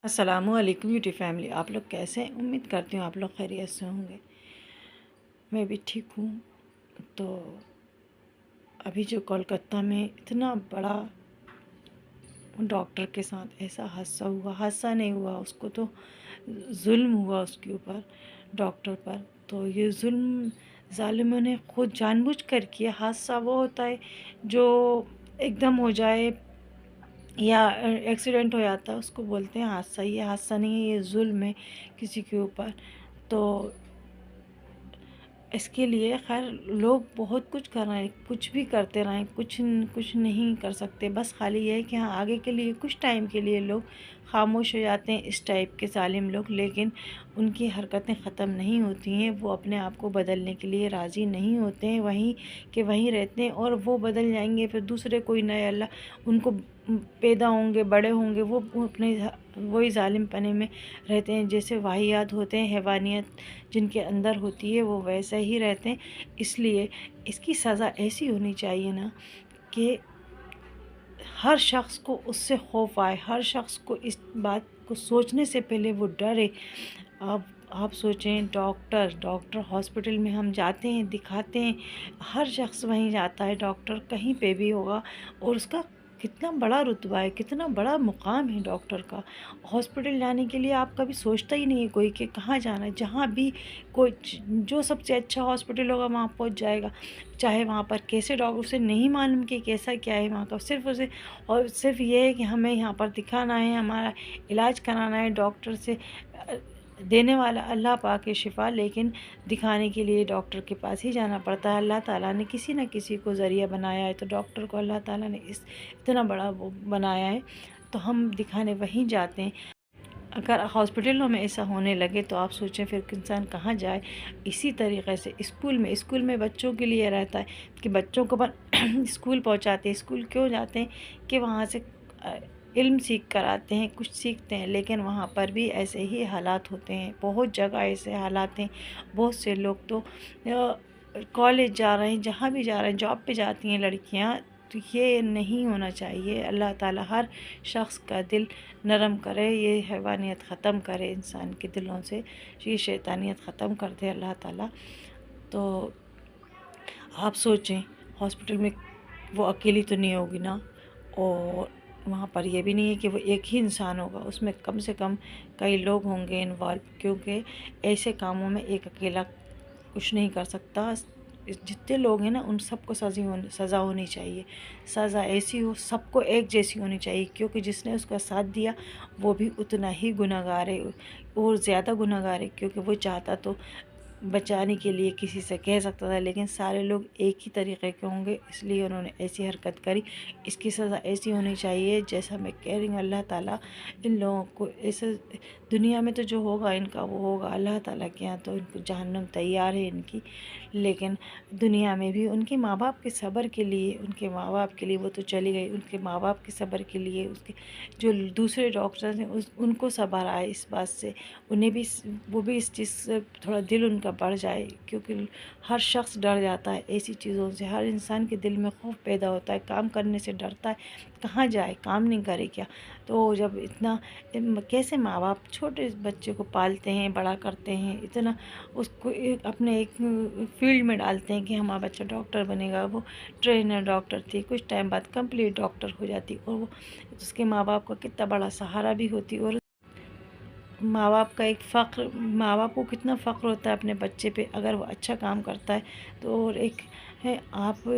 السلام علیکم beauty family, آپ لوگ کیسے ہیں؟ امید کرتی ہوں آپ لوگ خیریت سے ہوں گے۔ میں بھی ٹھیک ہوں۔ تو ابھی جو کولکتہ میں اتنا بڑا ڈاکٹر کے ساتھ ایسا حادثہ ہوا، حادثہ نہیں ہوا، اس کو تو ظلم ہوا اس کے اوپر، ڈاکٹر پر۔ تو یہ ظلم ظالموں نے خود جان بوجھ کر کیا۔ حادثہ وہ ہوتا ہے جو ایک دم ہو جائے یا ایکسیڈنٹ ہو جاتا ہے، اس کو بولتے ہیں حادثہ۔ یہ حادثہ نہیں ہے، یہ ظلم ہے کسی کے اوپر۔ تو اس کے لیے خیر لوگ بہت کچھ کر رہے ہیں، کچھ بھی کرتے رہیں، کچھ نہیں کر سکتے۔ بس خالی یہ ہے کہ ہاں آگے کے لیے کچھ ٹائم کے لیے لوگ خاموش ہو جاتے ہیں، اس ٹائپ کے ظالم لوگ، لیکن ان کی حرکتیں ختم نہیں ہوتی ہیں۔ وہ اپنے آپ کو بدلنے کے لیے راضی نہیں ہوتے ہیں، وہیں کہ وہیں رہتے ہیں، اور وہ بدل جائیں گے، پھر دوسرے کوئی نئے اللہ ان کو پیدا ہوں گے، بڑے ہوں گے، وہ اپنے وہی ظالم پنے میں رہتے ہیں۔ جیسے واہیات ہوتے ہیں، حیوانیت جن کے اندر ہوتی ہے، وہ ویسے ہی رہتے ہیں۔ اس لیے اس کی سزا ایسی ہونی چاہیے نا کہ ہر شخص کو اس سے خوف آئے، ہر شخص کو اس بات کو سوچنے سے پہلے وہ ڈرے۔ آپ سوچیں، ڈاکٹر ہاسپٹل میں ہم جاتے ہیں، دکھاتے ہیں، ہر شخص وہیں جاتا ہے، ڈاکٹر کہیں پہ بھی ہوگا، اور اس کا کتنا بڑا رتبہ ہے، کتنا بڑا مقام ہے ڈاکٹر کا۔ ہاسپٹل جانے کے لیے آپ کبھی سوچتا ہی نہیں ہے کوئی کہ کہاں جانا ہے، جہاں بھی کوئی جو سب سے اچھا ہاسپٹل ہوگا وہاں پہنچ جائے گا، چاہے وہاں پر کیسے ڈاکٹر، اسے نہیں معلوم کہ کیسا کیا ہے وہاں کا، صرف یہ ہے کہ ہمیں یہاں پر دکھانا ہے، ہمارا علاج کرانا ہے، ڈاکٹر سے دینے والا اللہ پاک ہے شفا، لیکن دکھانے کے لیے ڈاکٹر کے پاس ہی جانا پڑتا ہے۔ اللہ تعالیٰ نے کسی نہ کسی کو ذریعہ بنایا ہے، تو ڈاکٹر کو اللہ تعالیٰ نے اتنا بڑا وہ بنایا ہے، تو ہم دکھانے وہیں جاتے ہیں۔ اگر ہاسپٹلوں میں ایسا ہونے لگے تو آپ سوچیں پھر انسان کہاں جائے۔ اسی طریقے سے اسکول میں بچوں کے لیے رہتا ہے کہ بچوں کو اسکول پہنچاتے ہیں۔ اسکول کیوں جاتے ہیں؟ کہ وہاں سے علم سیکھ کر آتے ہیں، کچھ سیکھتے ہیں، لیکن وہاں پر بھی ایسے ہی حالات ہوتے ہیں، بہت جگہ ایسے حالات ہیں۔ بہت سے لوگ تو کالج جا رہے ہیں، جہاں بھی جا رہے ہیں، جاب پہ جاتی ہیں لڑکیاں، تو یہ نہیں ہونا چاہیے۔ اللہ تعالیٰ ہر شخص کا دل نرم کرے، یہ حیوانیت ختم کرے انسان کے دلوں سے، یہ شیطانیت ختم کر دے اللہ تعالیٰ۔ تو آپ سوچیں، ہاسپٹل میں وہ اکیلی تو نہیں ہوگی نا، اور وہاں پر یہ بھی نہیں ہے کہ وہ ایک ہی انسان ہوگا، اس میں کم سے کم کئی لوگ ہوں گے انوالو، کیونکہ ایسے کاموں میں ایک اکیلا کچھ نہیں کر سکتا۔ جتنے لوگ ہیں نا ان سب کو سزا ہونی چاہیے، سزا ایسی ہو، سب کو ایک جیسی ہونی چاہیے، کیونکہ جس نے اس کا ساتھ دیا وہ بھی اتنا ہی گنہگار ہے، اور زیادہ گنہگار ہے، کیونکہ وہ چاہتا تو بچانے کے لیے کسی سے کہہ سکتا تھا، لیکن سارے لوگ ایک ہی طریقے کے ہوں گے، اس لیے انہوں نے ایسی حرکت کری۔ اس کی سزا ایسی ہونی چاہیے جیسا میں کہہ رہی ہوں۔ اللہ تعالیٰ ان لوگوں کو ایسے، دنیا میں تو جو ہوگا ان کا وہ ہوگا، اللہ تعالیٰ کے یہاں تو ان کو جہنم تیار ہے ان کی، لیکن دنیا میں بھی ان کے ماں باپ کے صبر کے لیے، ان کے ماں باپ کے لیے وہ تو چلی گئی، ان کے ماں باپ کے صبر کے لیے اس کے جو دوسرے ڈاکٹرز ہیں ان کو صبر آئے اس بات سے، انہیں بھی وہ بھی اس چیز سے تھوڑا دل ان کا بڑھ جائے، کیونکہ ہر شخص ڈر جاتا ہے ایسی چیزوں سے، ہر انسان کے دل میں خوف پیدا ہوتا ہے، کام کرنے سے ڈرتا ہے، کہاں جائے، کام نہیں کرے کیا۔ تو جب اتنا کیسے ماں باپ چھوٹے بچے کو پالتے ہیں، بڑا کرتے ہیں، اتنا اس کو اپنے ایک فیلڈ میں ڈالتے ہیں کہ ہمارا بچہ ڈاکٹر بنے گا، وہ ٹرینر ڈاکٹر تھی، کچھ ٹائم بعد کمپلیٹ ڈاکٹر ہو جاتی، اور وہ اس کے ماں باپ کا کتنا بڑا سہارا بھی ہوتی، اور ماں باپ کا ایک فخر، ماں باپ کو کتنا فخر ہوتا ہے اپنے بچے پہ اگر وہ اچھا کام کرتا ہے تو۔ اور ایک ہے، آپ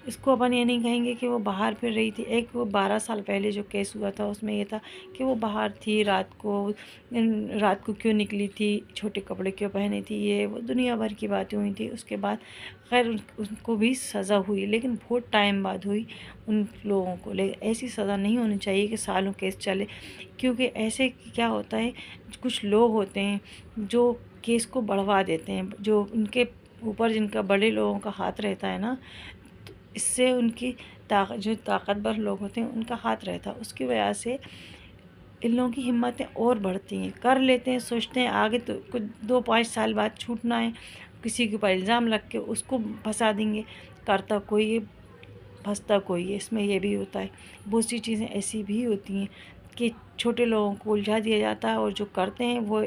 اس کو اپن یہ نہیں کہیں گے کہ وہ باہر پھر رہی تھی۔ ایک وہ 12 سال پہلے جو کیس ہوا تھا اس میں یہ تھا کہ وہ باہر تھی، رات کو کیوں نکلی تھی، چھوٹے کپڑے کیوں پہنے تھی، یہ وہ دنیا بھر کی باتیں ہوئی تھی۔ اس کے بعد خیر ان کو بھی سزا ہوئی، لیکن بہت ٹائم بعد ہوئی ان لوگوں کو، لیکن ایسی سزا نہیں ہونی چاہیے کہ سالوں کیس چلے، کیونکہ ایسے کیا ہوتا ہے، کچھ لوگ ہوتے ہیں جو کیس کو بڑھوا دیتے ہیں، جو ان کے اوپر جن کا بڑے لوگوں کا ہاتھ رہتا ہے نا، تو اس سے ان کی جو طاقتور لوگ ہوتے ہیں ان کا ہاتھ رہتا ہے، اس کی وجہ سے ان لوگوں کی ہمتیں اور بڑھتی ہیں، کر لیتے ہیں، سوچتے ہیں آگے تو کچھ 2-5 سال بعد چھوٹنا ہے، کسی کے اوپر الزام رکھ کے اس کو پھنسا دیں گے، کرتا کوئی ہے، پھنستا کوئی ہے، اس میں یہ بھی ہوتا ہے، بہت سی چیزیں ایسی بھی ہوتی ہیں کہ چھوٹے لوگوں کو الجھا دیا جاتا ہے اور جو کرتے ہیں وہ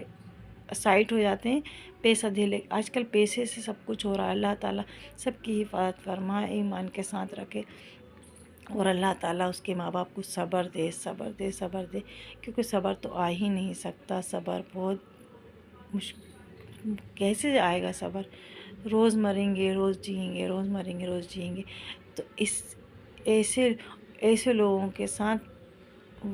سائٹ ہو جاتے ہیں پیسہ دے لے. آج کل پیسے سے سب کچھ ہو رہا ہے. اللہ تعالیٰ سب کی حفاظت فرمائے، ایمان کے ساتھ رکھے، اور اللہ تعالیٰ اس کے ماں باپ کو صبر دے، صبر دے، صبر دے، کیونکہ صبر تو آ ہی نہیں سکتا. صبر بہت کیسے آئے گا صبر؟ روز مریں گے روز جئیں گے، روز مریں گے روز جئیں گے. تو ایسے ایسے لوگوں کے ساتھ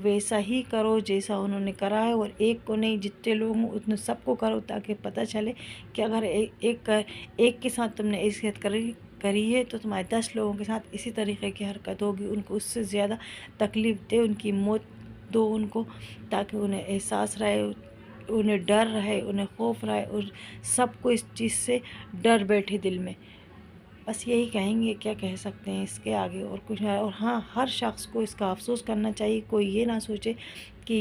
ویسا ہی کرو جیسا انہوں نے کرا ہے، اور ایک کو نہیں، جتنے لوگ ہوں اتنے سب کو کرو، تاکہ پتہ چلے کہ اگر ایک کے ساتھ تم نے عزت کری ہے تو تمہارے 10 لوگوں کے ساتھ اسی طریقے کی حرکت ہوگی. ان کو اس سے زیادہ تکلیف دے، ان کی موت دو ان کو، تاکہ انہیں احساس رہے، انہیں ڈر رہے، انہیں خوف رہے، اور سب کو اس چیز سے ڈر بیٹھے دل میں. بس یہی کہیں گے، کیا کہہ سکتے ہیں اس کے آگے اور کچھ نہیں. اور ہاں، ہر شخص کو اس کا افسوس کرنا چاہیے. کوئی یہ نہ سوچے کہ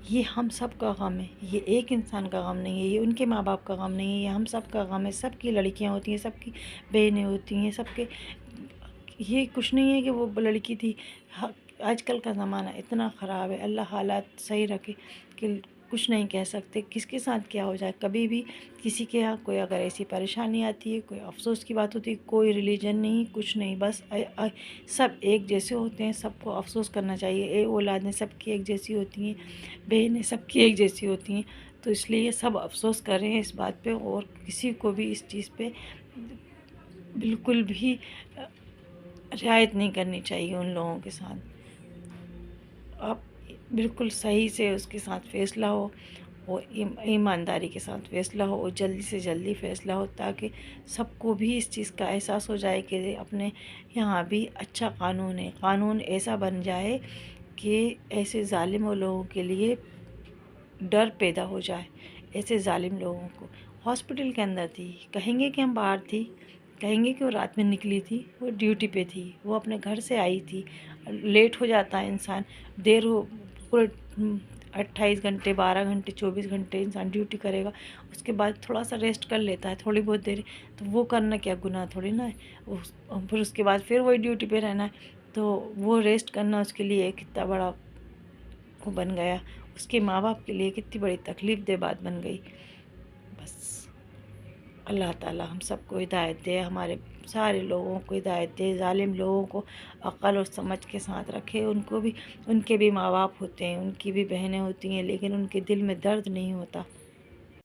یہ ہم سب کا غم ہے، یہ ایک انسان کا غم نہیں ہے، یہ ان کے ماں باپ کا غم نہیں ہے، یہ ہم سب کا غم ہے. سب کی لڑکیاں ہوتی ہیں، سب کی بہنیں ہوتی ہیں، سب کے. یہ کچھ نہیں ہے کہ وہ لڑکی تھی. آج کل کا زمانہ اتنا خراب ہے، اللہ حالات صحیح رکھے کہ کچھ نہیں کہہ سکتے کس کے ساتھ کیا ہو جائے. کبھی بھی کسی کے یہاں کوئی اگر ایسی پریشانی آتی ہے، کوئی افسوس کی بات ہوتی ہے، کوئی ریلیجن نہیں، کچھ نہیں، بس سب ایک جیسے ہوتے ہیں. سب کو افسوس کرنا چاہیے. اولادیں سب کی ایک جیسی ہوتی ہیں، بہنیں سب کی ایک جیسی ہوتی ہیں. تو اس لیے سب افسوس کریں اس بات پہ، اور کسی کو بھی اس چیز پہ بالکل بھی رعایت نہیں کرنی چاہیے ان لوگوں کے ساتھ. آپ بالکل صحیح سے اس کے ساتھ فیصلہ ہو، اور ایمانداری کے ساتھ فیصلہ ہو، اور جلدی سے جلدی فیصلہ ہو، تاکہ سب کو بھی اس چیز کا احساس ہو جائے کہ اپنے یہاں بھی اچھا قانون ہے. قانون ایسا بن جائے کہ ایسے ظالم لوگوں کے لیے ڈر پیدا ہو جائے. ایسے ظالم لوگوں کو ہاسپٹل کے اندر تھی، کہیں گے کہ ہم باہر تھی، کہیں گے کہ وہ رات میں نکلی تھی، وہ ڈیوٹی پہ تھی، وہ اپنے گھر سے آئی تھی. لیٹ ہو جاتا ہے انسان، دیر ہو، پورے 28 گھنٹے 12 گھنٹے 24 گھنٹے انسان ڈیوٹی کرے گا، اس کے بعد تھوڑا سا ریسٹ کر لیتا ہے، تھوڑی بہت دیر. تو وہ کرنا کیا گناہ تھوڑی نا ہے. پھر اس کے بعد پھر وہی ڈیوٹی پہ رہنا ہے. تو وہ ریسٹ کرنا اس کے لیے کتنا بڑا وہ بن گیا، اس کے ماں باپ کے لیے کتنی بڑی تکلیف دہ بات بن گئی. بس اللہ تعالیٰ ہم سب کو ہدایت دے، ہمارے سارے لوگوں کو ہدایت دے. ظالم لوگوں کو عقل اور سمجھ کے ساتھ رکھے. ان کے بھی ماں باپ ہوتے ہیں، ان کی بھی بہنیں ہوتی ہیں، لیکن ان کے دل میں درد نہیں ہوتا.